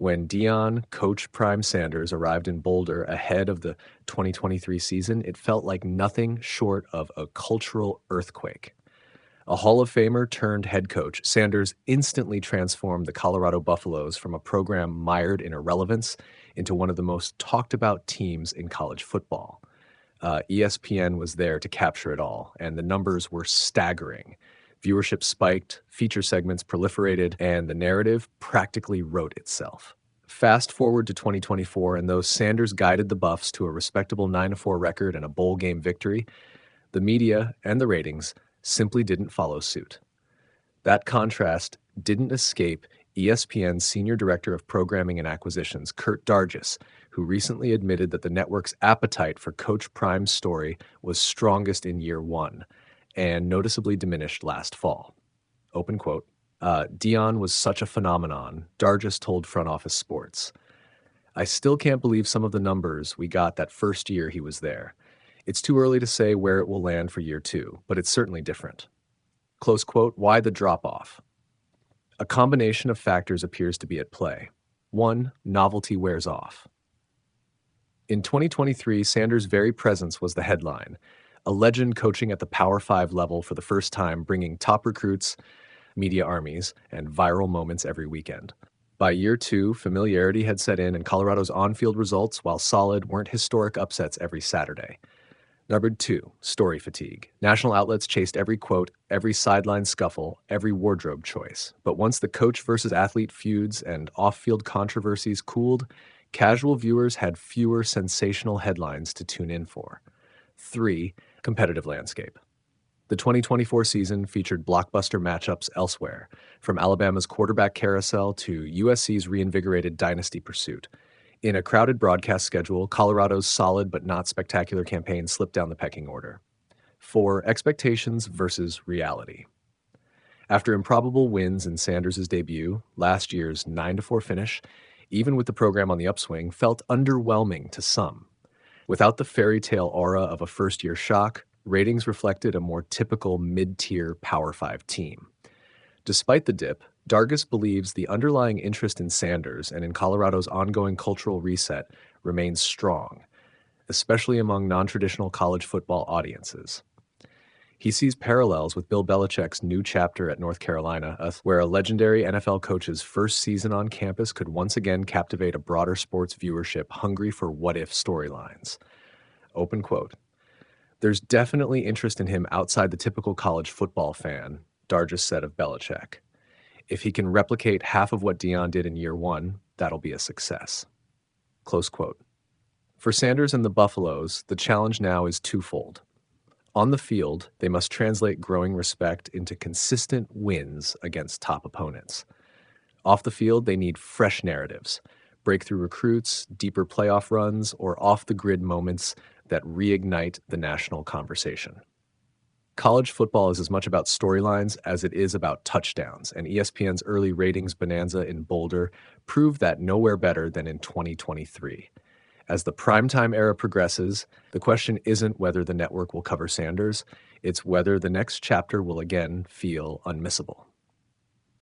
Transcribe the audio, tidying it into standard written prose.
When Deion, Coach Prime Sanders, arrived in Boulder ahead of the 2023 season, it felt like nothing short of a cultural earthquake. A Hall of Famer turned head coach, Sanders instantly transformed the Colorado Buffaloes from a program mired in irrelevance into one of the most talked about teams in college football. ESPN was there to capture it all, and the numbers were staggering. Viewership spiked, feature segments proliferated, and the narrative practically wrote itself. Fast forward to 2024, and though Sanders guided the Buffs to a respectable 9-4 record and a bowl game victory, the media and the ratings simply didn't follow suit. That contrast didn't escape ESPN's Senior Director of Programming and Acquisitions, Kurt Dargis, who recently admitted that the network's appetite for Coach Prime's story was strongest in year one and noticeably diminished last fall. Open quote. Deion was such a phenomenon, Dargis told Front Office Sports. I still can't believe some of the numbers we got that first year he was there. It's too early to say where it will land for year two, but it's certainly different. Close quote. Why the drop-off? A combination of factors appears to be at play. One, novelty wears off. In 2023, Sanders' very presence was the headline, a legend coaching at the Power 5 level for the first time, bringing top recruits, media armies, and viral moments every weekend. By year two, familiarity had set in, and Colorado's on-field results, while solid, weren't historic upsets every Saturday. Number two, story fatigue. National outlets chased every quote, every sideline scuffle, every wardrobe choice. But once the coach versus athlete feuds and off-field controversies cooled, casual viewers had fewer sensational headlines to tune in for. 3. Competitive landscape. The 2024 season featured blockbuster matchups elsewhere, from Alabama's quarterback carousel to USC's reinvigorated dynasty pursuit. In a crowded broadcast schedule, Colorado's solid but not spectacular campaign slipped down the pecking order. 4. Expectations versus reality. After improbable wins in Sanders' debut, last year's 9-4 finish, even with the program on the upswing, felt underwhelming to some. Without the fairy tale aura of a first-year shock, ratings reflected a more typical mid-tier Power 5 team. Despite the dip, Dargis believes the underlying interest in Sanders and in Colorado's ongoing cultural reset remains strong, especially among non-traditional college football audiences. He sees parallels with Bill Belichick's new chapter at North Carolina, where a legendary NFL coach's first season on campus could once again captivate a broader sports viewership hungry for what-if storylines. Open quote. There's definitely interest in him outside the typical college football fan, Dargis said of Belichick. If he can replicate half of what Deion did in year one, that'll be a success. Close quote. For Sanders and the Buffaloes, the challenge now is twofold. On the field, they must translate growing respect into consistent wins against top opponents. Off the field, they need fresh narratives, breakthrough recruits, deeper playoff runs, or off-the-grid moments that reignite the national conversation. College football is as much about storylines as it is about touchdowns, and ESPN's early ratings bonanza in Boulder proved that nowhere better than in 2023. As the primetime era progresses, the question isn't whether the network will cover Sanders, it's whether the next chapter will again feel unmissable.